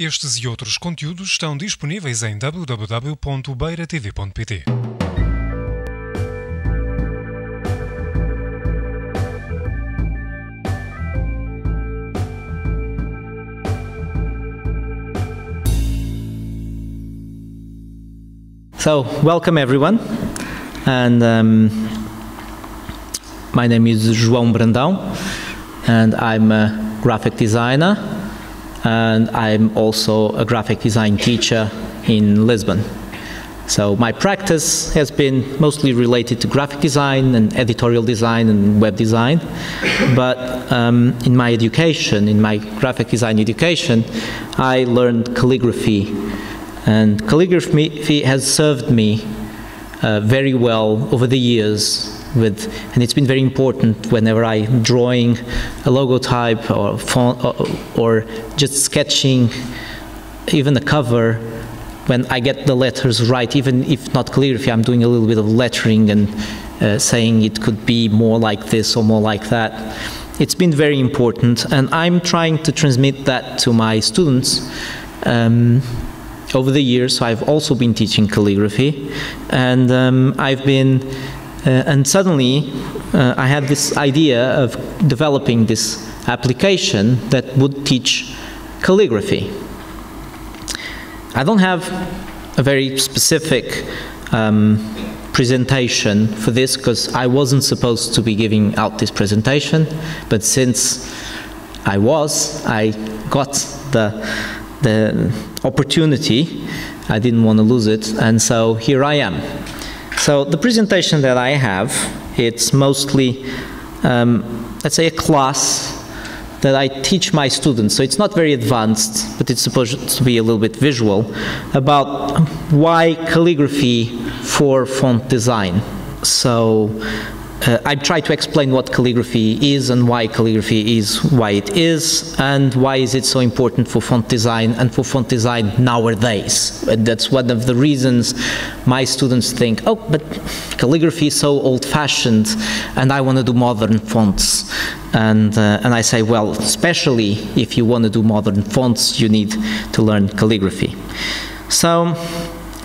Estes e outros conteúdos estão disponíveis em www.beiratv.pt. So, welcome everyone, and my name is João Brandão, and I'm a graphic designer, and I'm also a graphic design teacher in Lisbon. So my practice has been mostly related to graphic design and editorial design and web design, but in my education, in my graphic design education, I learned calligraphy. And calligraphy has served me very well over the years, and it's been very important whenever I'm drawing a logotype or font or just sketching even a cover. When I get the letters right, even if not calligraphy, I'm doing a little bit of lettering and saying it could be more like this or more like that. It's been very important, and I'm trying to transmit that to my students. Over the years, so I've also been teaching calligraphy, and and suddenly I had this idea of developing this application that would teach calligraphy. I don't have a very specific presentation for this because I wasn't supposed to be giving out this presentation, but since I got the opportunity, I didn't want to lose it, and so here I am. So the presentation that I have, it's mostly, let's say, a class that I teach my students, so it's not very advanced, but it's supposed to be a little bit visual, about why calligraphy for font design. So I try to explain what calligraphy is and why calligraphy is why it is, and why is it so important for font design and for font design nowadays. And that's one of the reasons my students think, oh, but calligraphy is so old-fashioned and I want to do modern fonts. And I say, well, especially if you want to do modern fonts, you need to learn calligraphy. So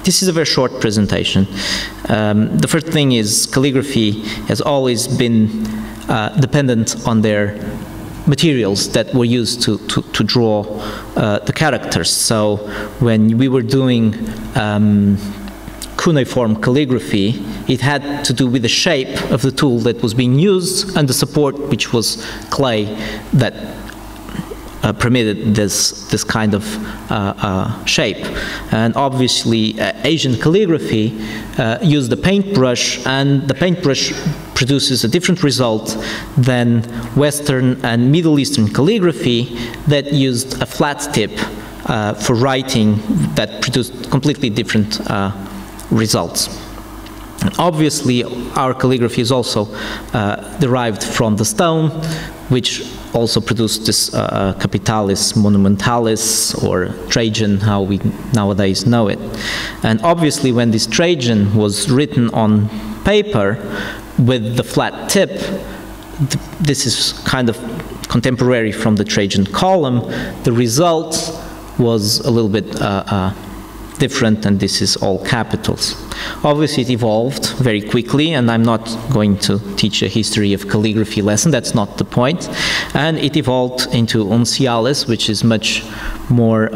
this is a very short presentation. The first thing is calligraphy has always been dependent on their materials that were used to draw the characters. So when we were doing cuneiform calligraphy, it had to do with the shape of the tool that was being used and the support, which was clay, that permitted this kind of shape. And obviously Asian calligraphy used the paintbrush, and the paintbrush produces a different result than Western and Middle Eastern calligraphy that used a flat tip for writing that produced completely different results. And obviously our calligraphy is also derived from the stone, which also produced this capitalis monumentalis, or Trajan, how we nowadays know it. And obviously when this Trajan was written on paper with the flat tip, this is kind of contemporary from the Trajan column, the result was a little bit different, and this is all capitals. Obviously it evolved very quickly, and I'm not going to teach a history of calligraphy lesson, that's not the point. And it evolved into unciales, which is much more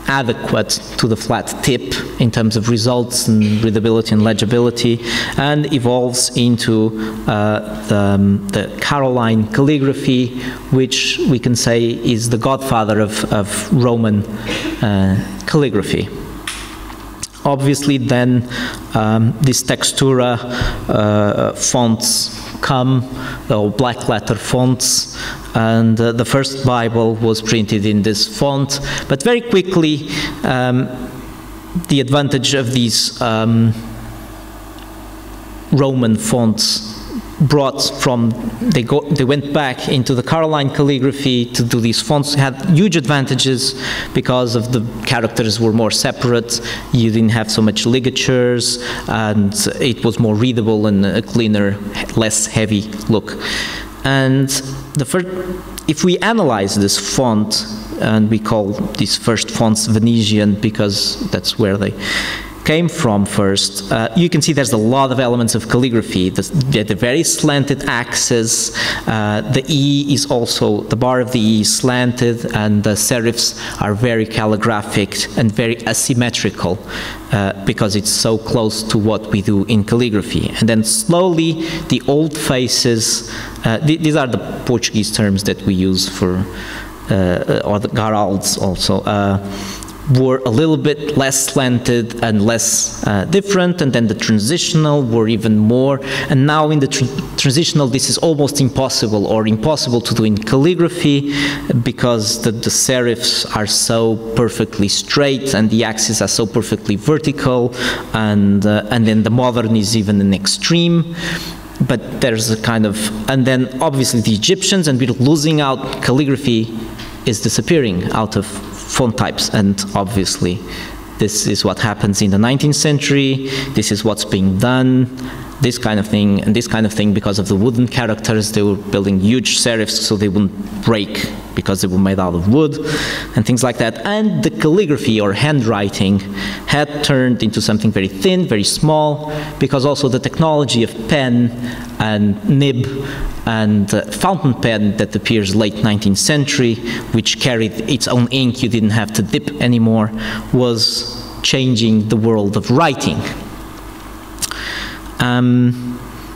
adequate to the flat tip in terms of results and readability and legibility, and evolves into the Caroline calligraphy, which we can say is the godfather of Roman calligraphy. Obviously then these textura fonts come, or black letter fonts, and the first Bible was printed in this font. But very quickly the advantage of these Roman fonts brought from, they went back into the Caroline calligraphy to do these fonts. Had huge advantages because of the characters were more separate, you didn't have so much ligatures, and it was more readable and a cleaner, less heavy look. And if we analyze this font and we call these first fonts Venetian because that's where they came from first. You can see there's a lot of elements of calligraphy. The very slanted axis, the E is also, the bar of the E is slanted, and the serifs are very calligraphic and very asymmetrical because it's so close to what we do in calligraphy. And then slowly the old faces, these are the Portuguese terms that we use for, or the garalds also, were a little bit less slanted and less different, and then the transitional were even more, and now in the transitional this is almost impossible to do in calligraphy because the serifs are so perfectly straight and the axes are so perfectly vertical, and then the modern is even an extreme. But there's a kind of, and then obviously the Egyptians, and we're losing out, calligraphy is disappearing out of font types, and obviously this is what happens in the 19th century, this is what's being done, this kind of thing, and this kind of thing because of the wooden characters. They were building huge serifs so they wouldn't break because they were made out of wood, and things like that. And the calligraphy or handwriting had turned into something very thin, very small, because also the technology of pen and nib and fountain pen that appears late 19th century, which carried its own ink, you didn't have to dip anymore, was changing the world of writing.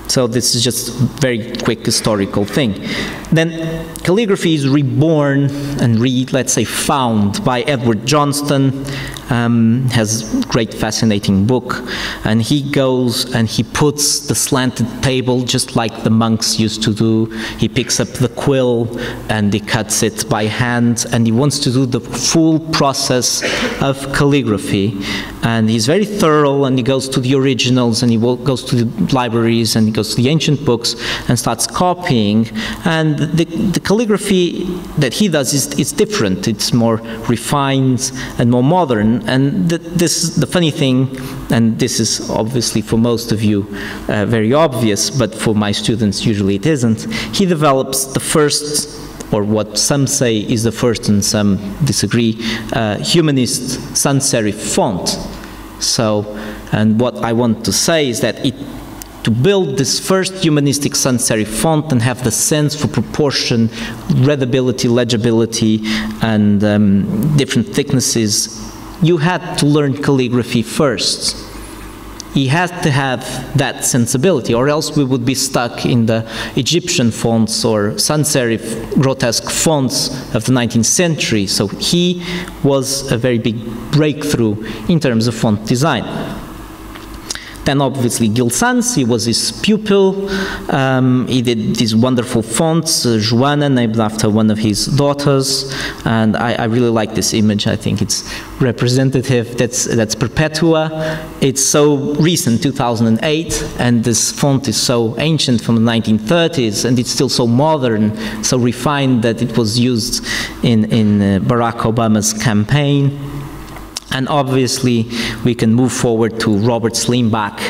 So this is just a very quick historical thing. Then calligraphy is reborn and let's say found by Edward Johnston. Has a great fascinating book, and he goes and he puts the slanted table just like the monks used to do. He picks up the quill and he cuts it by hand, and he wants to do the full process of calligraphy, and he's very thorough, and he goes to the originals, and he goes to the libraries, and he goes to the ancient books and starts copying. And the calligraphy that he does is different. It's more refined and more modern. And this is the funny thing, and this is obviously for most of you very obvious, but for my students usually it isn't. He develops the first, or what some say is the first and some disagree, humanist sans serif font. So, and what I want to say is that to build this first humanistic sans serif font and have the sense for proportion, readability, legibility, and different thicknesses, you had to learn calligraphy first. He had to have that sensibility, or else we would be stuck in the Egyptian fonts or sans serif grotesque fonts of the 19th century. So he was a very big breakthrough in terms of font design. Then obviously Gil Sans, he was his pupil. He did these wonderful fonts, Joanna, named after one of his daughters. And I really like this image. I think it's representative. That's Perpetua. It's so recent, 2008, and this font is so ancient from the 1930s, and it's still so modern, so refined that it was used in Barack Obama's campaign. And obviously, we can move forward to Robert Slimbach,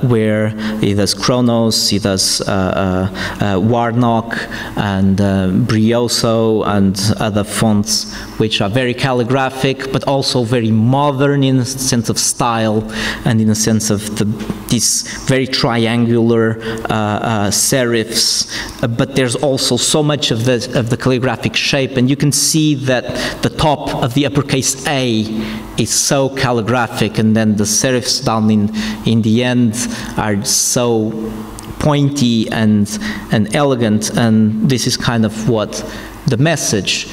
where he does Kronos, he does Warnock, and Brioso, and other fonts, which are very calligraphic, but also very modern in the sense of style, and in the sense of these very triangular serifs. But there's also so much of the calligraphic shape, and you can see that the top of the uppercase A is so calligraphic, and then the serifs down in the end are so pointy and elegant. And this is kind of what the message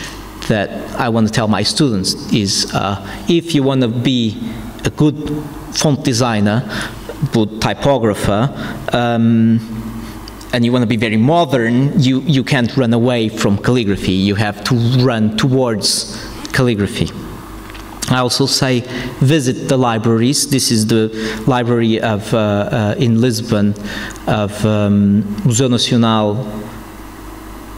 that I want to tell my students is, if you want to be a good font designer, good typographer, and you want to be very modern, you can't run away from calligraphy. You have to run towards calligraphy. I also say visit the libraries. This is the library of in Lisbon of Museu Nacional,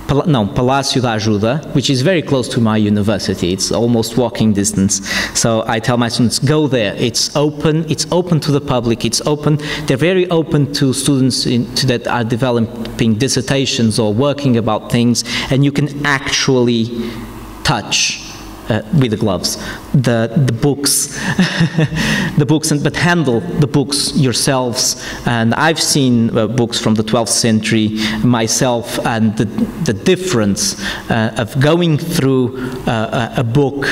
Palácio da Ajuda, which is very close to my university. It's almost walking distance. So I tell my students, go there. It's open to the public. It's open. They're very open to students that are developing dissertations or working about things, and you can actually touch with the gloves, the books, the books, but handle the books yourselves. And I've seen books from the 12th century myself, and the difference of going through a book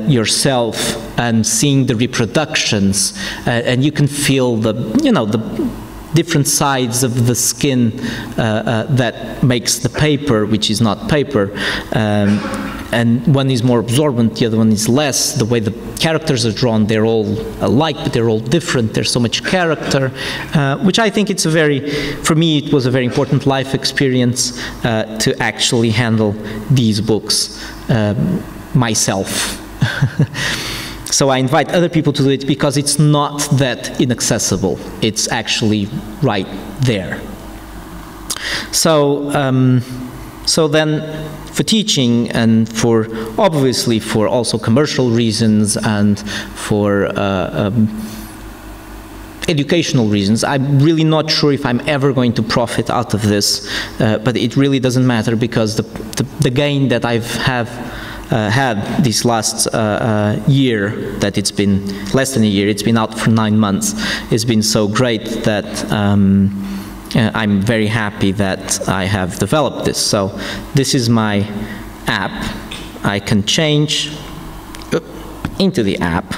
yourself and seeing the reproductions, and you can feel the different sides of the skin that makes the paper, which is not paper. And one is more absorbent, the other one is less. The way the characters are drawn, they're all alike, but they're all different. There's so much character, which I think for me, it was a very important life experience to actually handle these books myself. So I invite other people to do it because it's not that inaccessible. It's actually right there. So, so then, for teaching and for, obviously, for also commercial reasons and for educational reasons, I'm really not sure if I'm ever going to profit out of this, but it really doesn't matter because the gain that I've had this last year, that it's been less than a year, it's been out for 9 months, it's been so great that I'm very happy that I have developed this. So this is my app. I can change into the app,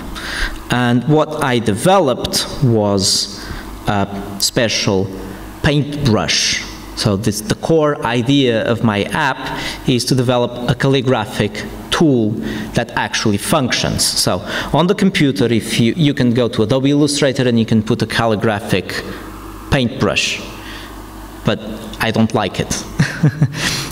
and what I developed was a special paintbrush. So the core idea of my app is to develop a calligraphic tool that actually functions. So on the computer, if you can go to Adobe Illustrator and you can put a calligraphic paintbrush, but I don't like it.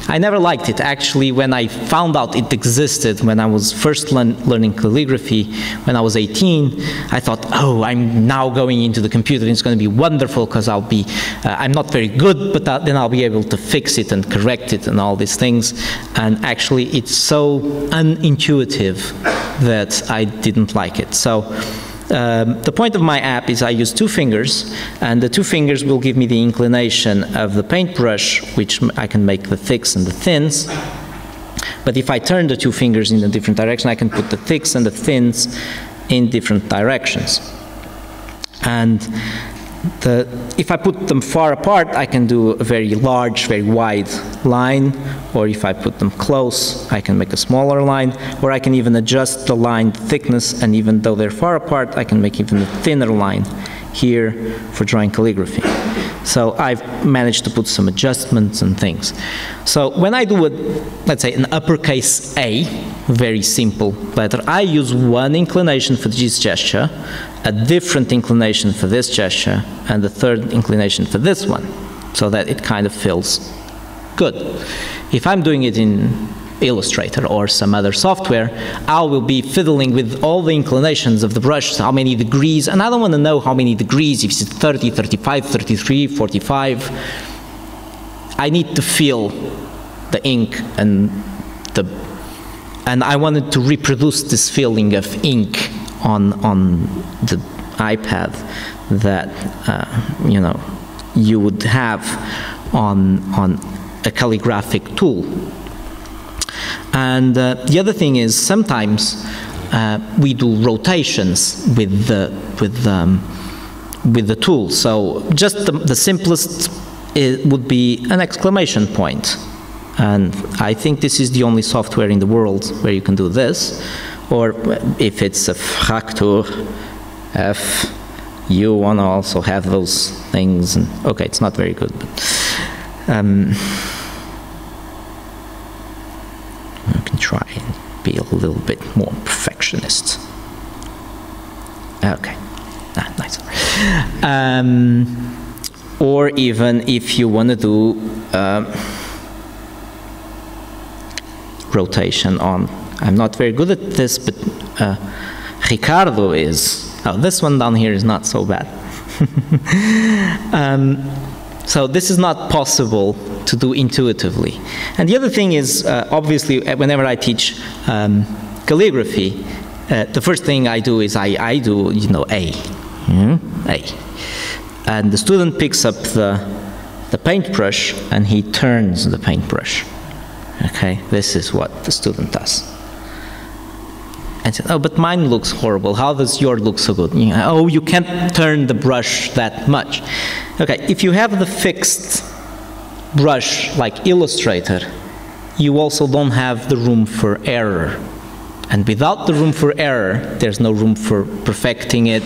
I never liked it. Actually, when I found out it existed, when I was first learning calligraphy, when I was 18, I thought, oh, I'm now going into the computer, and it's going to be wonderful because I'm not very good, but then I'll be able to fix it and correct it and all these things. And actually, it's so unintuitive that I didn't like it. So the point of my app is I use 2 fingers, and the 2 fingers will give me the inclination of the paintbrush, which I can make the thicks and the thins. But if I turn the 2 fingers in a different direction, I can put the thicks and the thins in different directions. And if I put them far apart, I can do a very large, very wide line, or if I put them close, I can make a smaller line, or I can even adjust the line thickness, and even though they're far apart, I can make even a thinner line here for drawing calligraphy. So I've managed to put some adjustments and things. So when I do let's say an uppercase A, very simple letter, I use one inclination for this gesture, a different inclination for this gesture, and the third inclination for this one, so that it kind of feels good. If I'm doing it in Illustrator or some other software, I will be fiddling with all the inclinations of the brush, how many degrees, and I don't want to know how many degrees, if it's 30, 35, 33, 45. I need to feel the ink and I wanted to reproduce this feeling of ink on the iPad that you would have on a calligraphic tool. And the other thing is sometimes we do rotations with the tool. So just the simplest would be an exclamation point. And I think this is the only software in the world where you can do this. Or if it's a fracture, you want to also have those things. And, okay, it's not very good, but I can try and be a little bit more perfectionist. Okay, nice. Or even if you want to do rotation on, I'm not very good at this, but Ricardo is. Oh, this one down here is not so bad. So this is not possible to do intuitively. And the other thing is, obviously, whenever I teach calligraphy, the first thing I do is I do, A. A. And the student picks up the paintbrush and he turns the paintbrush. Okay, this is what the student does. And said, oh, but mine looks horrible. How does yours look so good? Oh, you can't turn the brush that much. Okay, if you have the fixed brush like Illustrator, you also don't have the room for error. And without the room for error, there's no room for perfecting it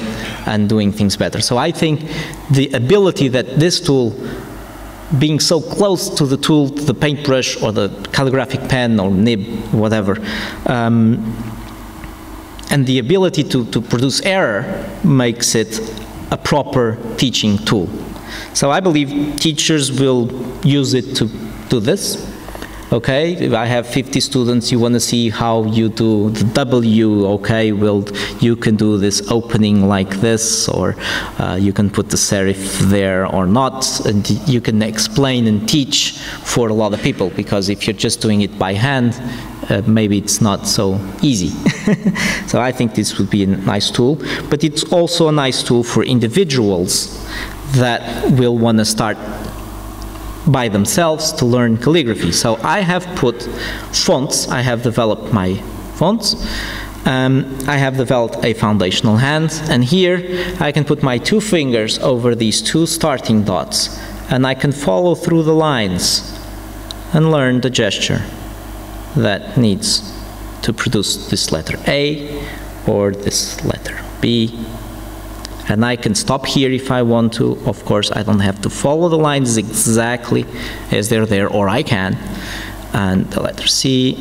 and doing things better. So I think the ability that this tool, being so close to the tool, to the paintbrush or the calligraphic pen or nib, whatever, and the ability to produce error makes it a proper teaching tool. So I believe teachers will use it to do this. Okay, if I have 50 students, you want to see how you do the W, okay, well, you can do this opening like this, or you can put the serif there or not, and you can explain and teach for a lot of people, because if you're just doing it by hand, maybe it's not so easy. So I think this would be a nice tool, but it's also a nice tool for individuals that will want to start by themselves to learn calligraphy. So I have put fonts, I have developed my fonts, I have developed a foundational hand, and here I can put my 2 fingers over these 2 starting dots, and I can follow through the lines and learn the gesture that needs to produce this letter A or this letter B. And I can stop here if I want to. Of course, I don't have to follow the lines exactly as they're there, or I can. And the letter C.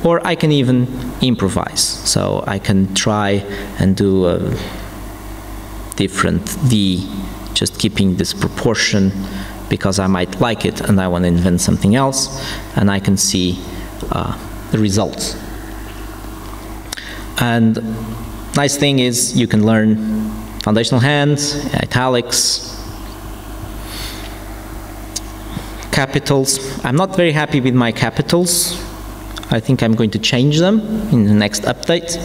Or I can even improvise. So I can try and do a different D, just keeping this proportion, because I might like it and I want to invent something else, and I can see the results. And nice thing is you can learn foundational hands, italics, capitals. I'm not very happy with my capitals. I think I'm going to change them in the next update.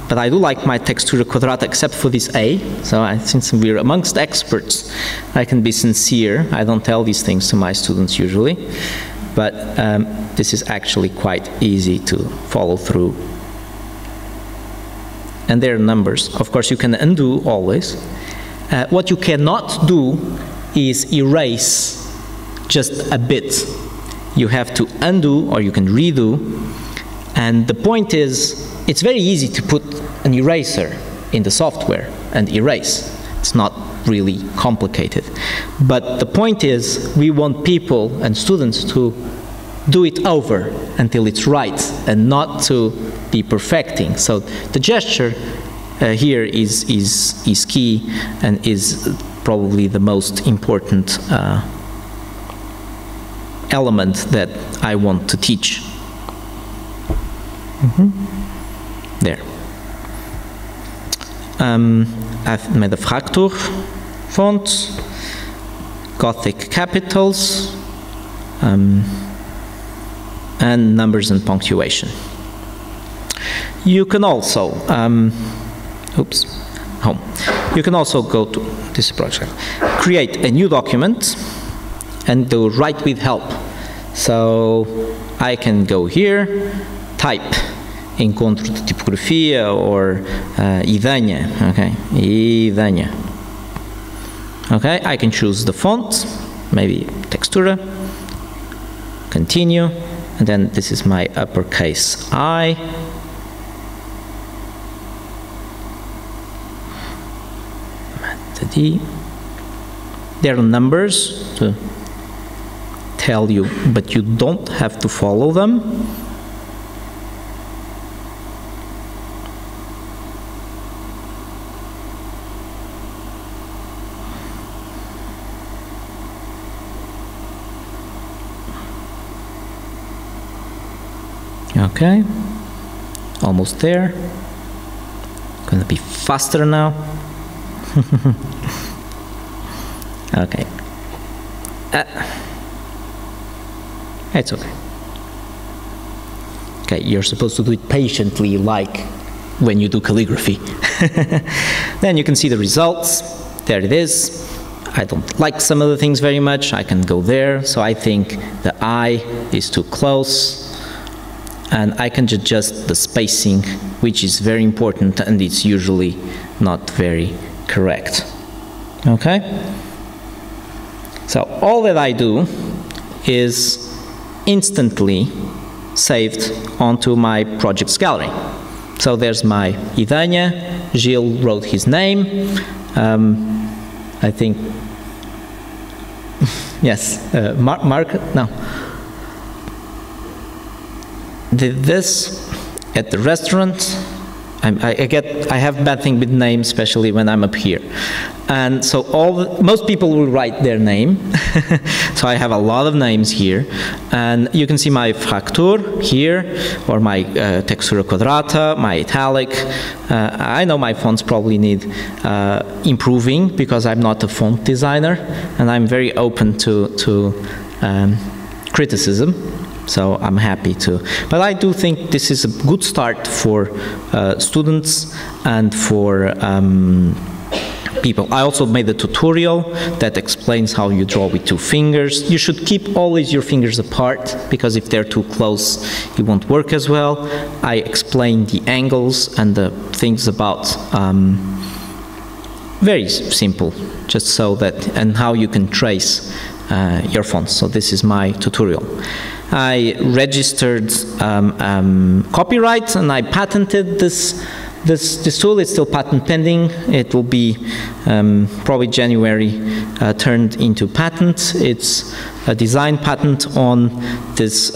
But I do like my textura quadrata, except for this A. So since we're amongst experts, I can be sincere. I don't tell these things to my students usually. But this is actually quite easy to follow through. And there are numbers. Of course, you can undo always. What you cannot do is erase just a bit. You have to undo, or you can redo. And the point is, it's very easy to put an eraser in the software and erase. It's not really complicated. But the point is, we want people and students to do it over until it's right, and not to be perfecting. So the gesture here is key, and is probably the most important element that I want to teach. There. I've made a Fraktur font, Gothic capitals, and numbers and punctuation. You can also, you can also go to this project, create a new document, and do write with help. So I can go here, type Encontro de Tipografia or Idanha, okay, Idanha. Okay, I can choose the font, maybe textura, continue, and then this is my uppercase I. D. There are numbers to tell you, but you don't have to follow them. Okay, almost there. Gonna be faster now. Okay. It's okay. Okay, you're supposed to do it patiently, like when you do calligraphy. Then you can see the results. There it is. I don't like some of the things very much, I can go there. So I think the I is too close, and I can adjust the spacing, which is very important, and it's usually not very correct. Okay? So all that I do is instantly saved onto my projects gallery. So there's my Idanha. Gilles wrote his name. I think, yes, Mark, no. Did this at the restaurant. I have bad thing with names, especially when I'm up here. And so most people will write their name. So I have a lot of names here. And you can see my fraktur here, or my textura quadrata, my italic. I know my fonts probably need improving because I'm not a font designer, and I'm very open to criticism. So I'm happy to. But I do think this is a good start for students and for people. I also made a tutorial that explains how you draw with 2 fingers. You should keep always your fingers apart, because if they're too close, it won't work as well. I explained the angles and the things about very simple, just so that, and how you can trace your fonts. So this is my tutorial. I registered copyright, and I patented this tool. It's still patent pending. It will be probably January turned into patent. It's a design patent on this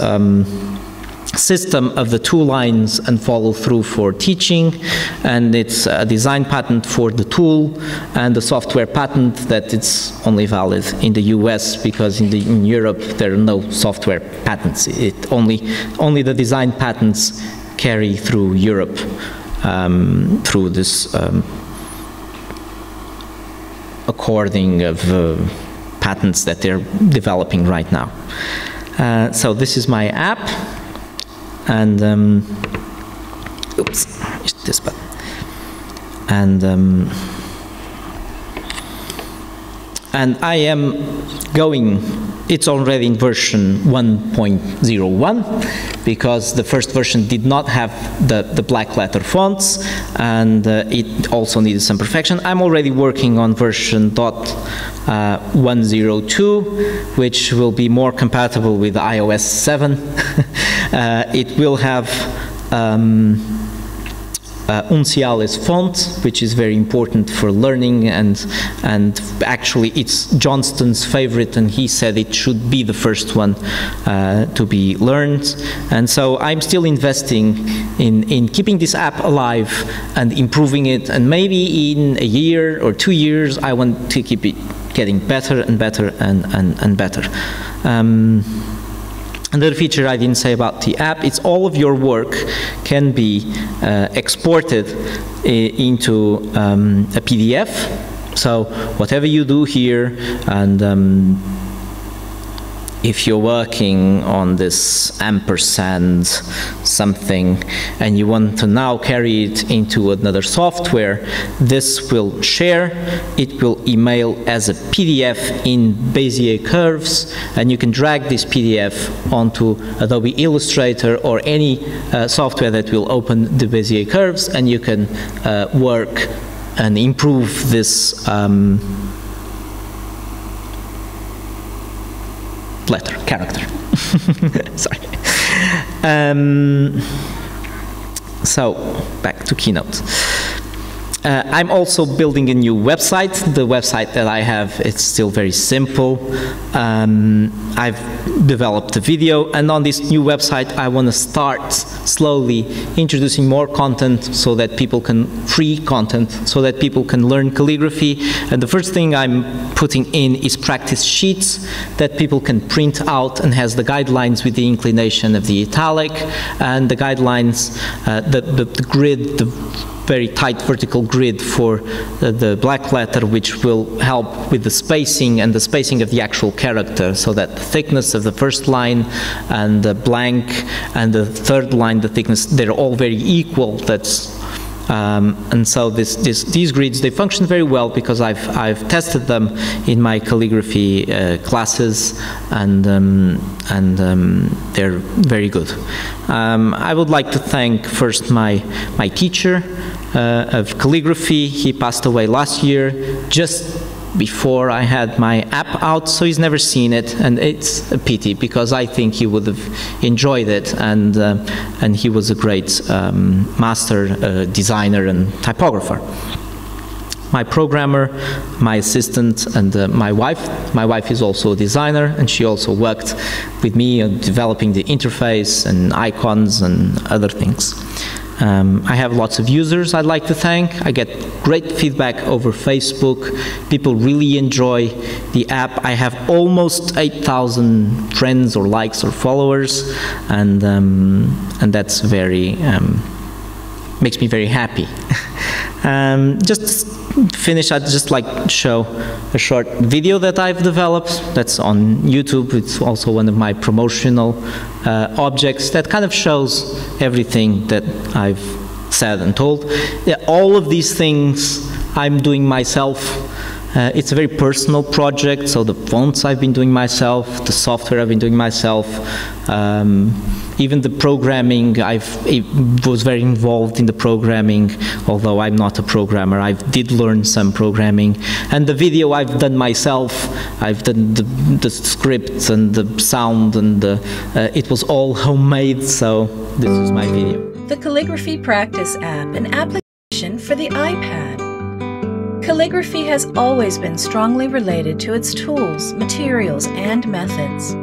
system of the 2 lines and follow through for teaching, and it's a design patent for the tool, and the software patent that it's only valid in the US, because in Europe there are no software patents. Only the design patents carry through Europe through this according of patents that they're developing right now. So this is my app. And oops, this button. And I am going. It's already in version 1.01, because the first version did not have the black letter fonts, and it also needed some perfection. I'm already working on version 1.02, which will be more compatible with iOS 7. It will have Uncial's font, which is very important for learning, and actually it's Johnston's favorite, and he said it should be the first one to be learned. And so I'm still investing in keeping this app alive and improving it, and maybe in a year or 2 years I want to keep it getting better and better and better. Another feature I didn't say about the app, it's all of your work can be exported into a PDF. So whatever you do here, and if you're working on this ampersand something and you want to now carry it into another software, this will share. It will email as a PDF in Bezier curves, and you can drag this PDF onto Adobe Illustrator or any software that will open the Bezier curves, and you can work and improve this character. Sorry. So back to Keynote. I'm also building a new website. The website that I have, it's still very simple. I've developed a video, and on this new website I want to start slowly introducing more content, so that people can, free content, so that people can learn calligraphy. And the first thing I'm putting in is practice sheets that people can print out, and has the guidelines with the inclination of the italic, and the guidelines, the grid, the very tight vertical grid for the black letter, which will help with the spacing and the spacing of the actual character, so that the thickness of the first line and the blank and the third line, the thickness, they're all very equal. That's And so these grids, they function very well because I've tested them in my calligraphy classes, and they're very good. I would like to thank first my teacher of calligraphy. He passed away last year, just before I had my app out, so he's never seen it, and it's a pity because I think he would have enjoyed it, and he was a great master designer and typographer. My programmer, my assistant, and my wife. My wife is also a designer, and she also worked with me on developing the interface and icons and other things. I have lots of users I'd like to thank. I get great feedback over Facebook. People really enjoy the app. I have almost 8,000 friends or likes or followers, and that's very makes me very happy. Just to finish, I'd just like to show a short video that I've developed that's on YouTube. It's also one of my promotional objects that kind of shows everything that I've said and told. All of these things I'm doing myself. It's a very personal project, so the fonts I've been doing myself, the software I've been doing myself, even the programming, I was very involved in the programming, although I'm not a programmer. I did learn some programming. And the video I've done myself. I've done the scripts and the sound, and it was all homemade, so this is my video. The Calligraphy Practice app, an application for the iPad. Calligraphy has always been strongly related to its tools, materials, and methods.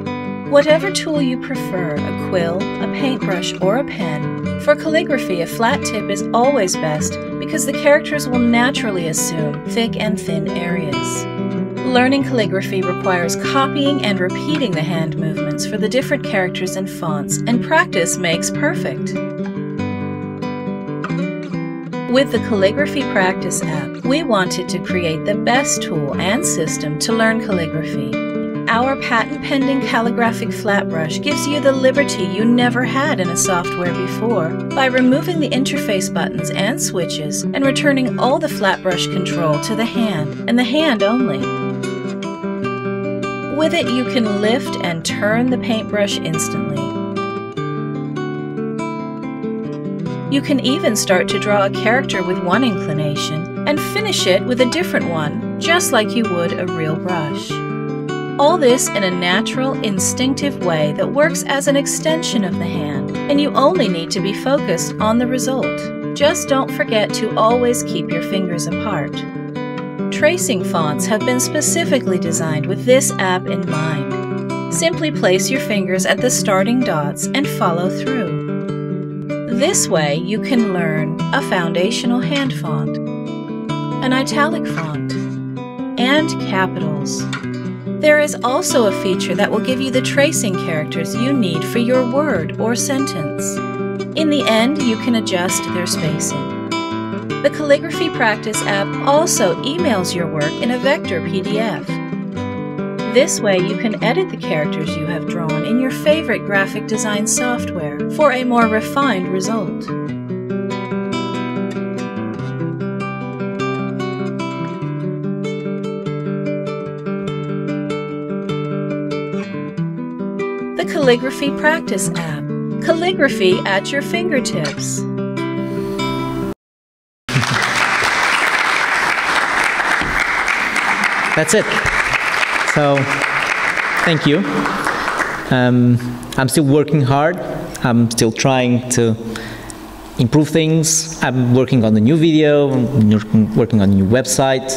Whatever tool you prefer, a quill, a paintbrush, or a pen, for calligraphy a flat tip is always best because the characters will naturally assume thick and thin areas. Learning calligraphy requires copying and repeating the hand movements for the different characters and fonts, and practice makes perfect. With the Calligraphy Practice app, we wanted to create the best tool and system to learn calligraphy. Our patent-pending calligraphic flat brush gives you the liberty you never had in a software before by removing the interface buttons and switches and returning all the flat brush control to the hand, and the hand only. With it, you can lift and turn the paintbrush instantly. You can even start to draw a character with one inclination and finish it with a different one, just like you would a real brush. All this in a natural, instinctive way that works as an extension of the hand, and you only need to be focused on the result. Just don't forget to always keep your fingers apart. Tracing fonts have been specifically designed with this app in mind. Simply place your fingers at the starting dots and follow through. This way you can learn a foundational hand font, an italic font, and capitals. There is also a feature that will give you the tracing characters you need for your word or sentence. In the end, you can adjust their spacing. The Calligraphy Practice app also emails your work in a vector PDF. This way you can edit the characters you have drawn in your favorite graphic design software for a more refined result. The Calligraphy Practice app. Calligraphy at your fingertips. That's it. So, thank you. I'm still working hard. I'm still trying to improve things. I'm working on a new video, I'm working on a new website.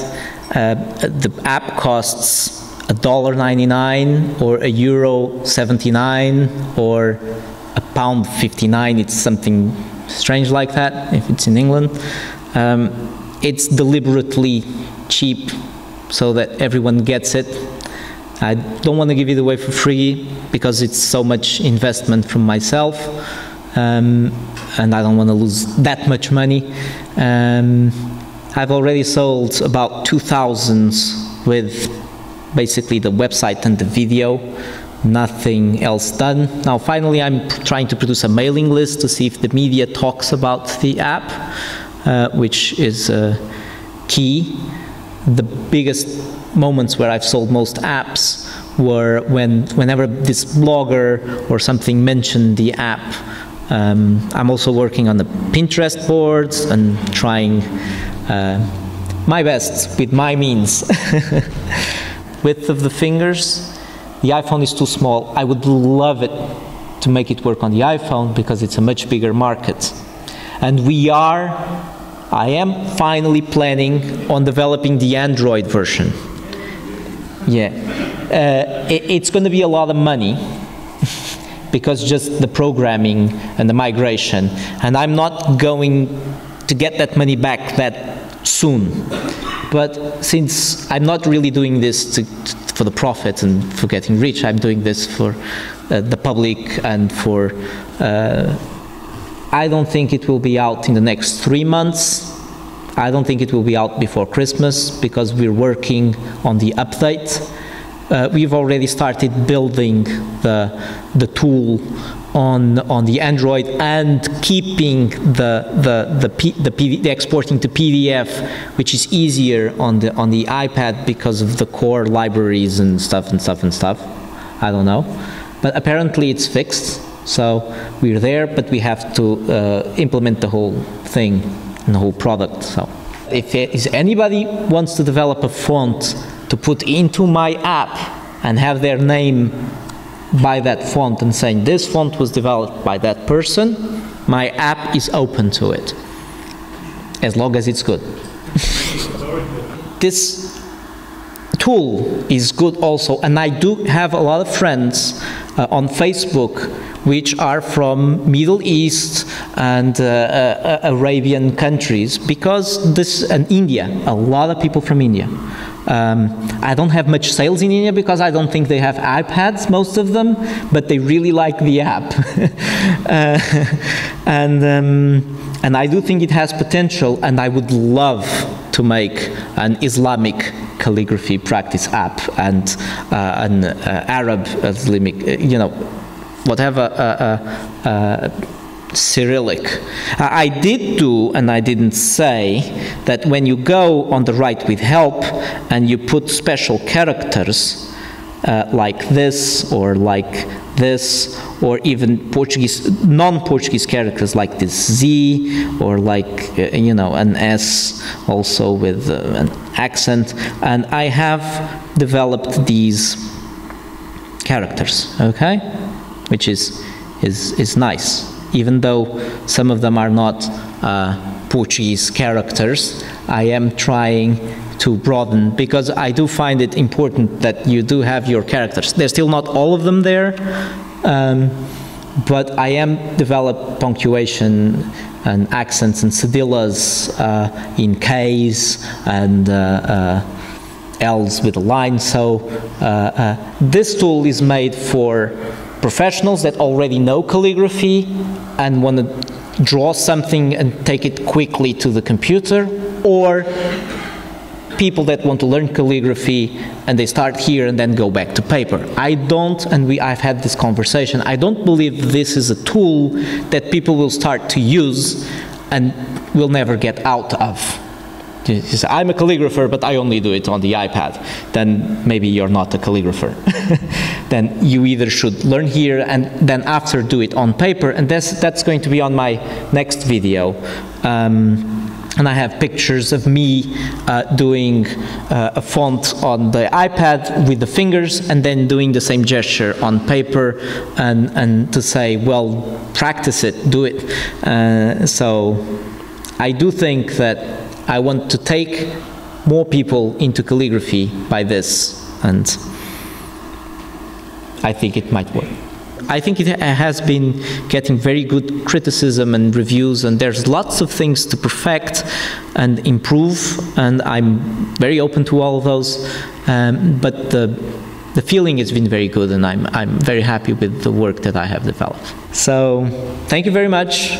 The app costs $1.99 or €1.79 or £1.59. It's something strange like that if it's in England. It's deliberately cheap so that everyone gets it. I don't want to give it away for free because it's so much investment from myself, and I don't want to lose that much money. I've already sold about 2,000 with basically the website and the video, nothing else done. Now finally I'm trying to produce a mailing list to see if the media talks about the app. which is key. The biggest moments where I've sold most apps were whenever this blogger or something mentioned the app. I'm also working on the Pinterest boards and trying my best with my means. Width of the fingers, the iPhone is too small. I would love it to make it work on the iPhone because it's a much bigger market. And I am finally planning on developing the Android version. Yeah, it's going to be a lot of money because just the programming and the migration, and I'm not going to get that money back that soon. But since I'm not really doing this for the profit and for getting rich, I'm doing this for the public and for I don't think it will be out in the next 3 months. I don't think it will be out before Christmas because we're working on the update. We've already started building the tool on the Android and keeping the exporting to PDF, which is easier on the iPad because of the core libraries and stuff. I don't know, but apparently it's fixed. So we're there, but we have to implement the whole thing and the whole product. So if anybody wants to develop a font to put into my app and have their name by that font and saying this font was developed by that person, my app is open to it, as long as it's good. This tool is good also, and I do have a lot of friends on Facebook which are from Middle East and Arabian countries, because and India, a lot of people from India. I don't have much sales in India because I don't think they have iPads, most of them, but they really like the app. And I do think it has potential, and I would love to make an Islamic calligraphy practice app and an Arab Islamic, whatever Cyrillic. I did do, and I didn't say, that when you go on the right with help and you put special characters like this or like this, or even non-Portuguese characters like this Z, or like an S also with an accent, and I have developed these characters, okay, which is nice. Even though some of them are not Portuguese characters, I am trying to broaden, because I do find it important that you do have your characters. There's still not all of them there, but I am develop punctuation and accents and cedillas in K's and L's with a line. So this tool is made for professionals that already know calligraphy and want to draw something and take it quickly to the computer, or people that want to learn calligraphy and they start here and then go back to paper. I don't, and I've had this conversation, I don't believe this is a tool that people will start to use and will never get out of. You say, I'm a calligrapher, but I only do it on the iPad. Then maybe you're not a calligrapher. Then you either should learn here and then after do it on paper, and that's going to be on my next video. And I have pictures of me doing a font on the iPad with the fingers and then doing the same gesture on paper, and to say, well, practice it, do it. So I do think that I want to take more people into calligraphy by this, and I think it might work. I think it has been getting very good criticism and reviews, and there's lots of things to perfect and improve, and I'm very open to all of those. But the feeling has been very good, and I'm very happy with the work that I have developed. So thank you very much.